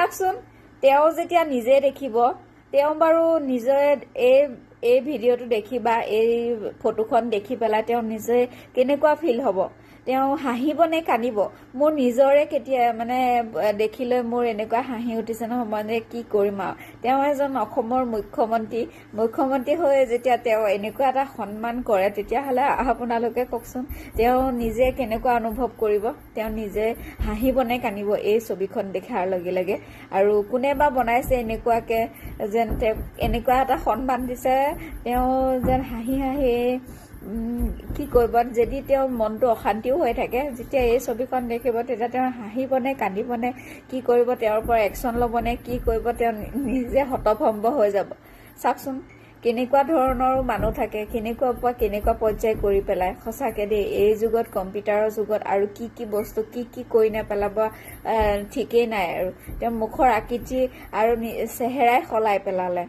চাওকচোন তেওঁ যেতিয়া নিজে দেখিব তেওঁ বাৰু নিজে এই ভিডিঅ'টো দেখি বা এই ফটোখন দেখি পেলাই তেওঁ নিজে কেনেকুৱা ফিল হ'ব তেওঁ হাঁহিব নে কান্দিব মোৰ নিজৰে কেতিয়া মানে দেখিলৈ মোৰ এনেকুৱা হাঁহি উঠিছে নহয় মানে কি কৰিম আৰু তেওঁ এজন অসমৰ মুখ্যমন্ত্ৰী হৈ যেতিয়া তেওঁ এনেকুৱা এটা সন্মান কৰে তেতিয়াহ'লে আপোনালোকে কওকচোন তেওঁ নিজে কেনেকুৱা অনুভৱ কৰিব তেওঁ নিজে হাঁহিব নে কান্দিব এই ছবিখন দেখাৰ লগে লগে আৰু কোনে বা বনাইছে এনেকুৱাকে যেন তেওঁ এনেকুৱা এটা সন্মান দিছে তেওঁ যেন হাঁহি কি কৰিব যদি তেওঁৰ মনটো অশান্তিও হৈ থাকে যেতিয়া এই ছবিখন দেখিব তেতিয়া তেওঁ হাঁহিবনে কান্দিবনে কি কৰিব তেওঁৰ পৰা একশ্যন ল'বনে কি কৰিব তেওঁ নিজে হতভম্ব হৈ যাব চাওকচোন কেনেকুৱা ধৰণৰো মানুহ থাকে কেনেকুৱা পৰ্যায় কৰি পেলাই সঁচাকে দেই এই যুগত কম্পিউটাৰৰ যুগত আৰু কি বস্তু কি কৰি নেপেলাব ঠিকেই নাই আৰু তেওঁ মুখৰ আকৃতি আৰু চেহেৰাই সলাই পেলালে